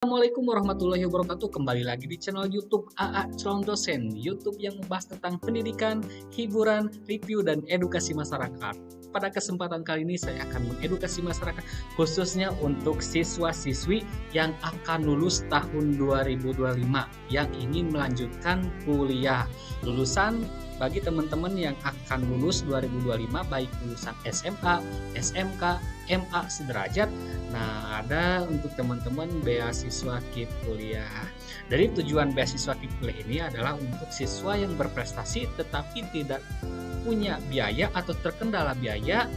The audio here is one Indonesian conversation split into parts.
Assalamualaikum warahmatullahi wabarakatuh. Kembali lagi di channel YouTube AA Calon Dosen, YouTube yang membahas tentang pendidikan, hiburan, review, dan edukasi masyarakat. Pada kesempatan kali ini saya akan mengedukasi masyarakat khususnya untuk siswa-siswi yang akan lulus tahun 2025 yang ingin melanjutkan kuliah. Lulusan bagi teman-teman yang akan lulus 2025 baik lulusan SMA, SMK, MA sederajat. Nah, ada untuk teman-teman beasiswa KIP kuliah. Dari tujuan beasiswa KIP kuliah ini adalah untuk siswa yang berprestasi tetapi tidak punya biaya atau terkendala biaya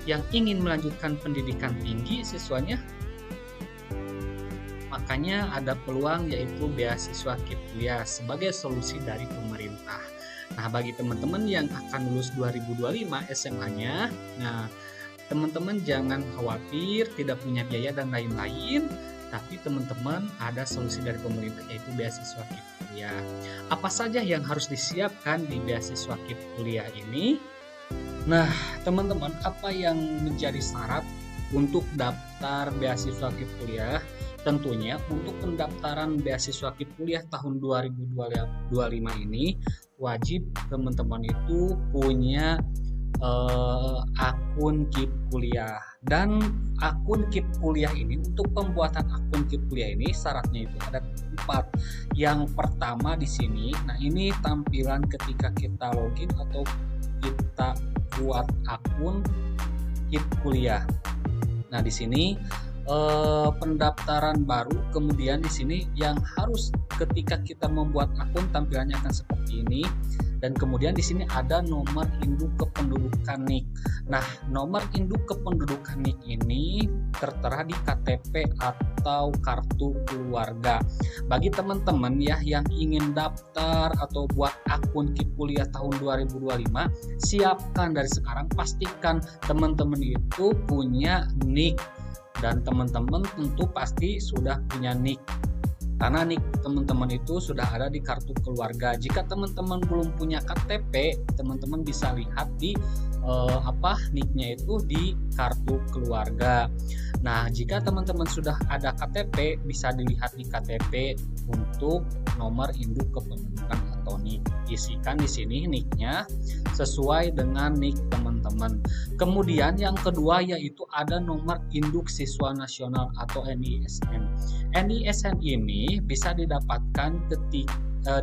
yang ingin melanjutkan pendidikan tinggi siswanya. Makanya ada peluang yaitu beasiswa KIP kuliah sebagai solusi dari pemerintah. Nah, bagi teman-teman yang akan lulus 2025 SMA-nya, nah teman-teman jangan khawatir tidak punya biaya dan lain-lain, tapi teman-teman ada solusi dari pemerintah yaitu beasiswa KIP kuliah. Apa saja yang harus disiapkan di beasiswa KIP kuliah ini? Nah, teman-teman, apa yang menjadi syarat untuk daftar beasiswa KIP kuliah? Tentunya untuk pendaftaran beasiswa KIP kuliah tahun 2025 ini wajib teman-teman itu punya akun KIP kuliah. Dan akun KIP kuliah ini, untuk pembuatan akun KIP kuliah ini syaratnya itu ada 4. Yang pertama di sini, nah ini tampilan ketika kita login atau kita buat akun KIP kuliah. Nah, di sini pendaftaran baru, kemudian di sini yang harus ketika kita membuat akun tampilannya akan seperti ini. Dan kemudian di sini ada nomor induk kependudukan NIK. Nah, nomor induk kependudukan NIK ini tertera di KTP atau kartu keluarga. Bagi teman-teman ya yang ingin daftar atau buat akun KIP kuliah tahun 2025, siapkan dari sekarang, pastikan teman-teman itu punya NIK. Dan teman-teman tentu pasti sudah punya NIK. Karena NIK teman-teman itu sudah ada di kartu keluarga. Jika teman-teman belum punya KTP, teman-teman bisa lihat di NIK-nya itu di kartu keluarga. Nah, jika teman-teman sudah ada KTP, bisa dilihat di KTP untuk nomor induk kependudukan atau NIK. Isikan di sini NIK-nya sesuai dengan NIK teman-teman. Kemudian yang kedua yaitu ada nomor induk siswa nasional atau NISN. NISN ini bisa didapatkan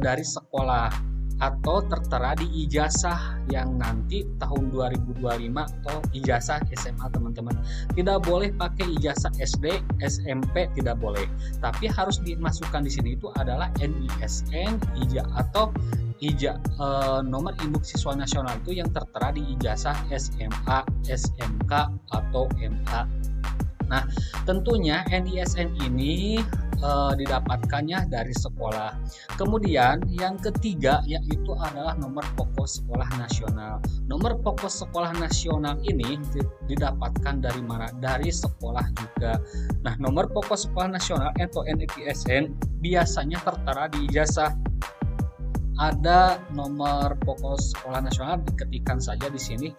dari sekolah atau tertera di ijazah yang nanti tahun 2025 atau ijazah SMA teman-teman. Tidak boleh pakai ijazah SD, SMP, tidak boleh. Tapi harus dimasukkan di sini itu adalah NISN atau nomor induk siswa nasional itu yang tertera di ijazah SMA, SMK atau MA. Nah, tentunya NISN ini didapatkannya dari sekolah. Kemudian yang ketiga yaitu adalah nomor pokok sekolah nasional. Nomor pokok sekolah nasional ini didapatkan dari mana? Dari sekolah juga. Nah, nomor pokok sekolah nasional atau NISN biasanya tertera di ijazah. Ada nomor pokok sekolah nasional, diketikkan saja di sini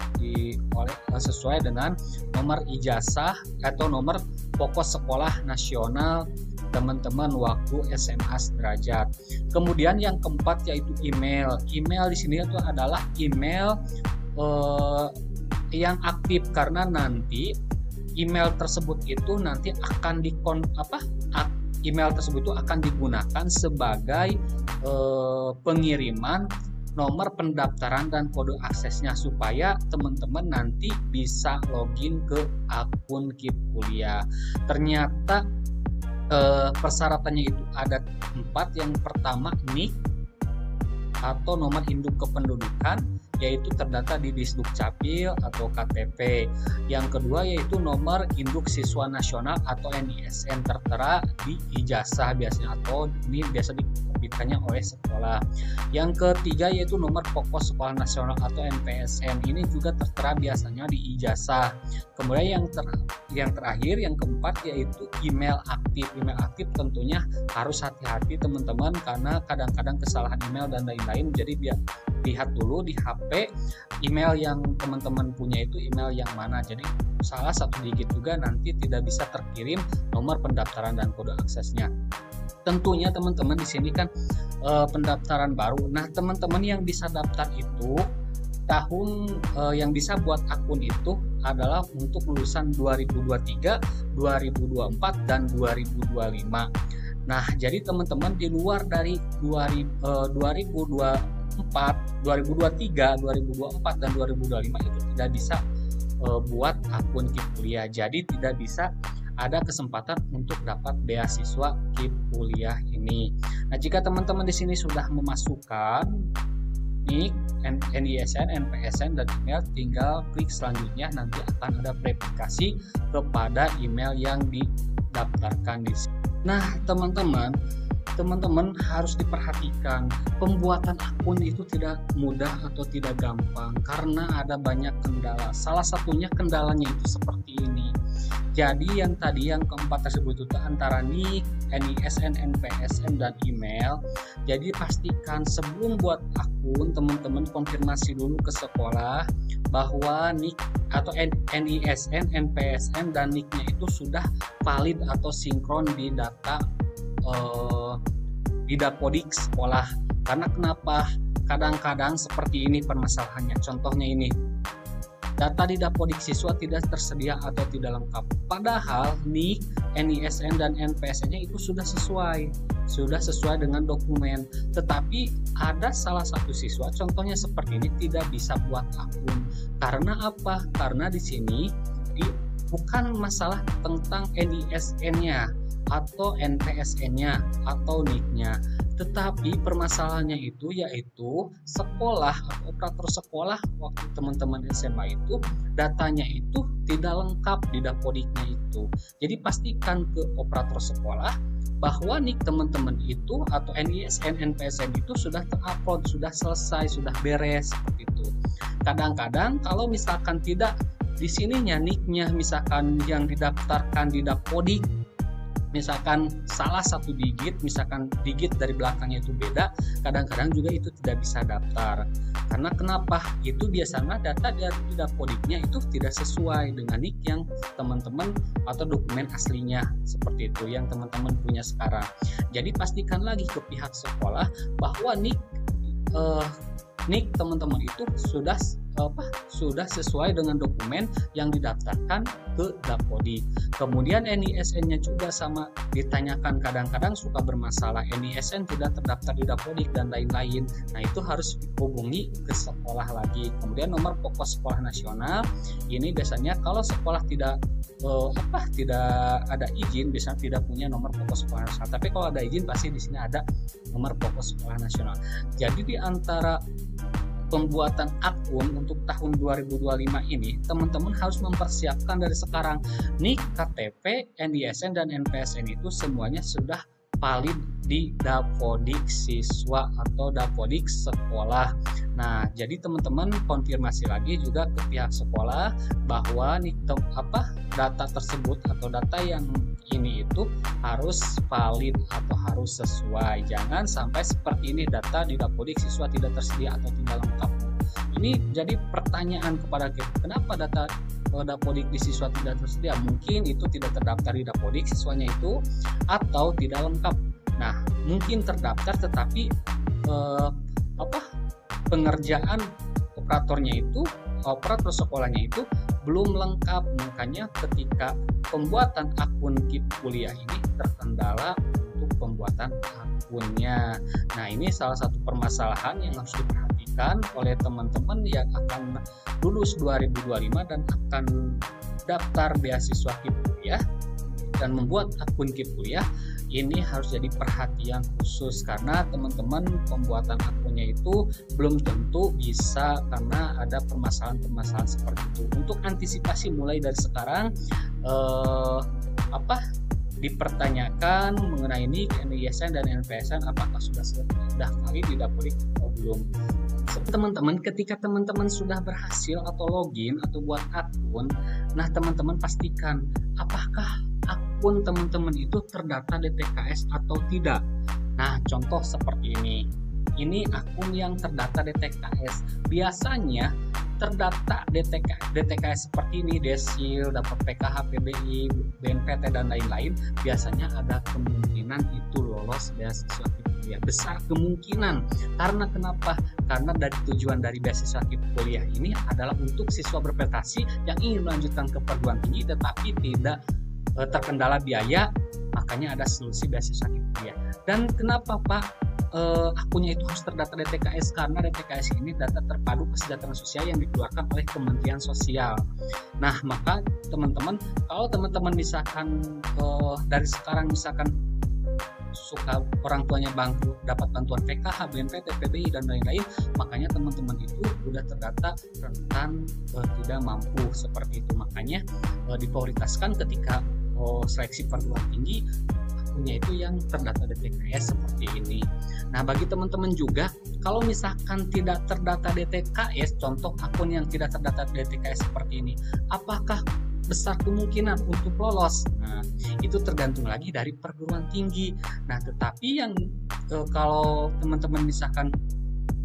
sesuai dengan nomor ijazah atau nomor pokok sekolah nasional teman-teman waktu SMA sederajat. Kemudian yang keempat yaitu email. Email di sini itu adalah email yang aktif, karena nanti email tersebut itu nanti akan email tersebut itu akan digunakan sebagai pengiriman nomor pendaftaran dan kode aksesnya supaya teman-teman nanti bisa login ke akun KIP kuliah. Ternyata persyaratannya itu ada 4. Yang pertama NIK atau nomor induk kependudukan yaitu terdata di Disdukcapil atau KTP. Yang kedua yaitu nomor induk siswa nasional atau NISN tertera di ijazah biasanya, atau ini biasa diterbitkannya oleh sekolah. Yang ketiga yaitu nomor pokok sekolah nasional atau NPSN, ini juga tertera biasanya di ijazah. Kemudian yang terakhir yang keempat yaitu email aktif. Email aktif tentunya harus hati-hati teman-teman, karena kadang-kadang kesalahan email dan lain-lain, jadi lihat dulu di HP email yang teman-teman punya itu email yang mana. Jadi salah satu digit juga nanti tidak bisa terkirim nomor pendaftaran dan kode aksesnya. Tentunya teman-teman di sini kan pendaftaran baru. Nah, teman-teman yang bisa daftar itu tahun yang bisa buat akun itu adalah untuk lulusan 2023, 2024 dan 2025. Nah, jadi teman-teman di luar dari 2023, 2024 dan 2025 itu tidak bisa buat akun KIP kuliah. Jadi tidak bisa ada kesempatan untuk dapat beasiswa KIP kuliah ini. Nah, jika teman-teman di sini sudah memasukkan NIK, NISN, NPSN, dan email, tinggal klik selanjutnya, nanti akan ada verifikasi kepada email yang didaftarkan di sini. Nah, teman-teman harus diperhatikan, pembuatan akun itu tidak mudah atau tidak gampang karena ada banyak kendala. Salah satunya kendalanya itu seperti ini. Jadi yang keempat tersebut itu antara NIK, NISN, NPSN, dan email. Jadi pastikan sebelum buat akun, teman-teman konfirmasi dulu ke sekolah bahwa NIK atau NISN, NPSN, dan NIK-nya itu sudah valid atau sinkron di data di Dapodik sekolah. Karena kenapa? Kadang-kadang seperti ini permasalahannya. Contohnya ini, data di Dapodik siswa tidak tersedia atau tidak lengkap. Padahal NIK, NISN, dan NPSN-nya itu sudah sesuai dengan dokumen. Tetapi ada salah satu siswa, contohnya seperti ini, tidak bisa buat akun. Karena apa? Karena di sini bukan masalah tentang NISN-nya atau NPSN-nya atau NIK-nya, tetapi permasalahannya itu yaitu sekolah atau operator sekolah waktu teman-teman SMA itu datanya itu tidak lengkap di Dapodiknya itu. Jadi pastikan ke operator sekolah bahwa NIK teman-teman itu atau NISN, NPSN itu sudah terupload, sudah selesai, sudah beres seperti itu. Kadang-kadang kalau misalkan tidak di sininya NIK-nya misalkan yang didaftarkan di Dapodik misalkan salah satu digit, misalkan digit dari belakangnya itu beda, kadang-kadang juga itu tidak bisa daftar. Karena kenapa? Itu biasanya data dari Dapodiknya itu tidak sesuai dengan NIK yang teman-teman atau dokumen aslinya seperti itu yang teman-teman punya sekarang. Jadi pastikan lagi ke pihak sekolah bahwa NIK teman-teman itu sudah sesuai dengan dokumen yang didaftarkan ke Dapodik. Kemudian NISN-nya juga sama ditanyakan, kadang-kadang suka bermasalah, NISN tidak terdaftar di Dapodik dan lain-lain. Nah, itu harus hubungi ke sekolah lagi. Kemudian nomor pokok sekolah nasional ini biasanya kalau sekolah tidak ada izin, biasanya tidak punya nomor pokok sekolah nasional. Tapi kalau ada izin pasti di sini ada nomor pokok sekolah nasional. Jadi di antara pembuatan akun untuk tahun 2025 ini, teman-teman harus mempersiapkan dari sekarang. NIK, KTP, NISN, dan NPSN itu semuanya sudah valid di Dapodik siswa atau Dapodik sekolah. Nah, jadi teman-teman konfirmasi lagi juga ke pihak sekolah bahwa data tersebut atau data yang ini itu harus valid atau harus sesuai. Jangan sampai seperti ini, data di Dapodik siswa tidak tersedia atau tidak lengkap. Ini jadi pertanyaan kepada kita, kenapa data Dapodik di siswa tidak tersedia? Mungkin itu tidak terdaftar di Dapodik siswanya itu atau tidak lengkap. Nah, mungkin terdaftar tetapi pengerjaan operator sekolahnya itu belum lengkap. Makanya ketika pembuatan akun KIP kuliah ini terkendala untuk pembuatan akunnya. Nah, ini salah satu permasalahan yang harus diperhatikan oleh teman-teman yang akan lulus 2025 dan akan daftar beasiswa KIP kuliah dan membuat akun KIP kuliah. Ini harus jadi perhatian khusus karena teman-teman pembuatan akunnya itu belum tentu bisa karena ada permasalahan-permasalahan seperti itu. Untuk antisipasi mulai dari sekarang dipertanyakan mengenai NIK, NISN, dan NPSN apakah sudah valid di Dapodik atau belum. Teman-teman, ketika teman-teman sudah berhasil atau login atau buat akun, nah teman-teman pastikan apakah akun teman-teman itu terdaftar di TKS atau tidak. Nah, contoh seperti ini. ini akun yang terdata DTKS. Biasanya terdata DTKS seperti ini, Desil, dapat PKH, PBI, BNPT dan lain-lain, biasanya ada kemungkinan itu lolos beasiswa KIP kuliah. Besar kemungkinan. Karena kenapa? Karena dari tujuan dari beasiswa KIP kuliah ini adalah untuk siswa berprestasi yang ingin melanjutkan ke perguruan tinggi tetapi tidak terkendala biaya, makanya ada solusi beasiswa KIP kuliah. Dan kenapa Pak akunnya itu harus terdata DTKS? Karena DTKS ini data terpadu kesejahteraan sosial yang dikeluarkan oleh Kementerian Sosial. Nah, maka teman-teman, kalau teman-teman misalkan dari sekarang misalkan suka orang tuanya dapat bantuan PKH, BNPT, PBI dan lain-lain, makanya teman-teman itu udah terdata rentan tidak mampu seperti itu. Makanya diprioritaskan ketika seleksi perguruan tinggi akunnya itu yang terdata DTKS seperti ini. Nah, bagi teman-teman juga kalau misalkan tidak terdata DTKS, contoh akun yang tidak terdata DTKS seperti ini, apakah besar kemungkinan untuk lolos? Nah, itu tergantung lagi dari perguruan tinggi. Nah, tetapi yang kalau teman-teman misalkan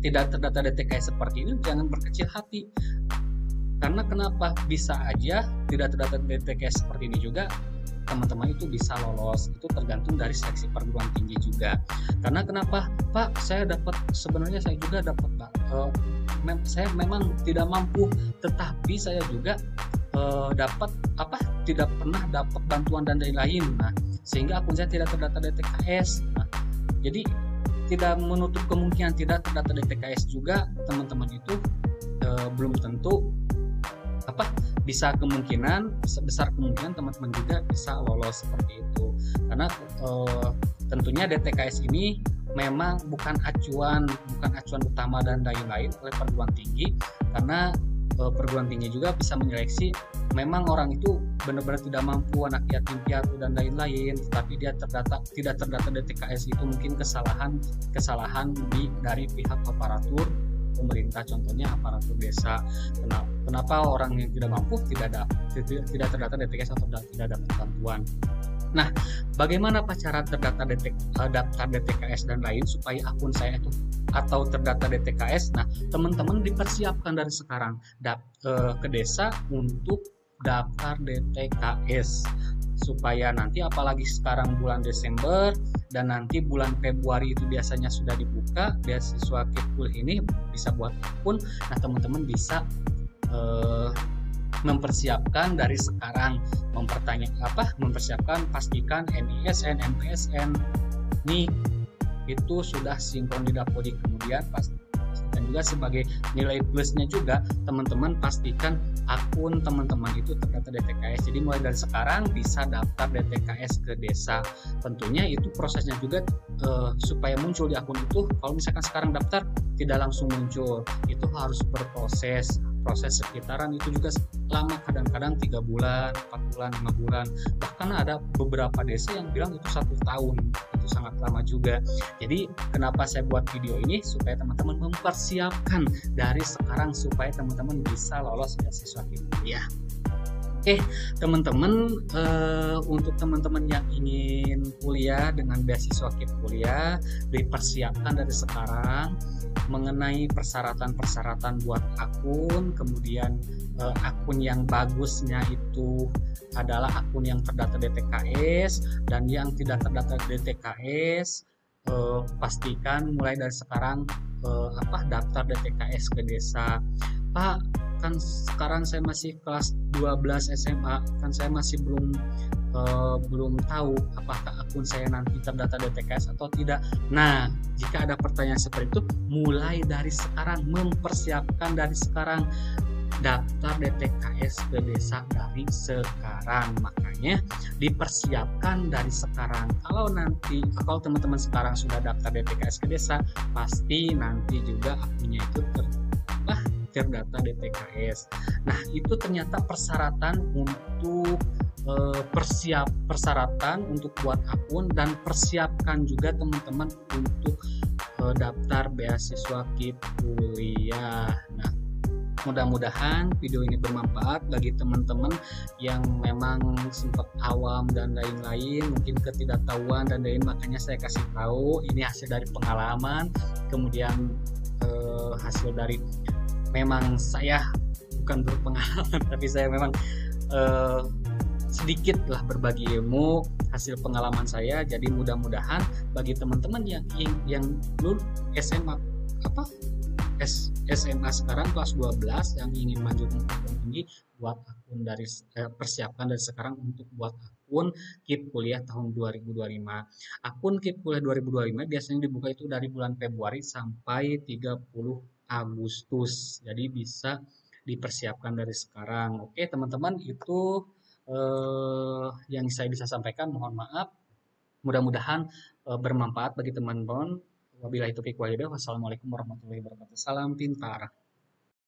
tidak terdata DTKS seperti ini, jangan berkecil hati. Karena kenapa? Bisa aja tidak terdata DTKS seperti ini juga teman-teman itu bisa lolos. Itu tergantung dari seleksi perguruan tinggi juga. Karena kenapa? Pak, saya juga dapat saya memang tidak mampu, tetapi saya juga tidak pernah dapat bantuan dan lain-lain. Nah, sehingga akun saya tidak terdata DTKS. Nah, jadi tidak menutup kemungkinan tidak terdata DTKS juga teman-teman itu belum tentu bisa besar kemungkinan teman-teman juga bisa lolos seperti itu. Karena tentunya DTKS ini memang bukan acuan utama dan lain-lain oleh perguruan tinggi, karena perguruan tinggi juga bisa menyeleksi memang orang itu benar-benar tidak mampu, anak yatim piatu dan lain-lain, tetapi dia tidak terdata DTKS. Itu mungkin kesalahan dari pihak aparatur pemerintah, contohnya aparatur desa. Kenapa orang yang tidak mampu tidak terdata DTKS atau tidak dapat bantuan? Nah, bagaimana cara terdata daftar DTKS dan lain supaya akun saya itu atau terdata DTKS? Nah, teman-teman dipersiapkan dari sekarang ke desa untuk daftar DTKS supaya nanti, apalagi sekarang bulan Desember dan nanti bulan Februari itu biasanya sudah dibuka beasiswa KIP kuliah ini, bisa buat akun. Nah, teman-teman bisa mempersiapkan dari sekarang, mempersiapkan, pastikan NISN, NPSN, NIK itu sudah sinkron di Dapodik. Kemudian pastikan juga sebagai nilai plusnya juga teman-teman pastikan akun teman-teman itu terdata DTKS. Jadi mulai dari sekarang bisa daftar DTKS ke desa. Tentunya itu prosesnya juga supaya muncul di akun itu, kalau misalkan sekarang daftar tidak langsung muncul, itu harus berproses. Proses sekitaran itu juga lama, kadang-kadang 3 bulan, 4 bulan, 5 bulan, bahkan ada beberapa desa yang bilang itu 1 tahun. Itu sangat lama juga. Jadi kenapa saya buat video ini, supaya teman-teman mempersiapkan dari sekarang supaya teman-teman bisa lolos beasiswa KIP kuliah. Oke, teman-teman, untuk teman-teman yang ingin kuliah dengan beasiswa KIP kuliah, dipersiapkan dari sekarang mengenai persyaratan-persyaratan buat akun. Kemudian akun yang bagusnya itu adalah akun yang terdata DTKS, dan yang tidak terdata DTKS pastikan mulai dari sekarang daftar DTKS ke desa. Pak, kan sekarang saya masih kelas 12 SMA, kan saya masih belum tahu apakah akun saya nanti terdata DTKS atau tidak. Nah, jika ada pertanyaan seperti itu, mulai dari sekarang, mempersiapkan dari sekarang, daftar DTKS ke desa dari sekarang. Makanya dipersiapkan dari sekarang. Kalau teman-teman sekarang sudah daftar DTKS ke desa, pasti nanti juga akunnya itu terdata DTKS. Nah, itu ternyata persyaratan untuk persyaratan untuk buat akun, dan persiapkan juga teman-teman untuk daftar beasiswa KIP kuliah. Nah, Mudah-mudahan video ini bermanfaat bagi teman-teman yang memang sempat awam dan lain-lain, mungkin ketidaktahuan dan lain, makanya saya kasih tahu ini hasil dari pengalaman, kemudian hasil dari memang saya bukan berpengalaman tapi saya memang eh, sedikit lah berbagi ilmu hasil pengalaman saya. Jadi mudah-mudahan bagi teman-teman yang lulus SMA apa SMA sekarang kelas 12 yang ingin lanjutkan perguruan tinggi, buat akun dari persiapkan dari sekarang untuk buat akun KIP kuliah tahun 2025. Akun KIP kuliah 2025 biasanya dibuka itu dari bulan Februari sampai 30 Agustus. Jadi bisa dipersiapkan dari sekarang. Oke, teman-teman, itu yang saya bisa sampaikan. Mohon maaf. Mudah-mudahan bermanfaat bagi teman-teman. Wabillahi taufiq walhidayah. Wassalamualaikum warahmatullahi wabarakatuh. Salam pintar.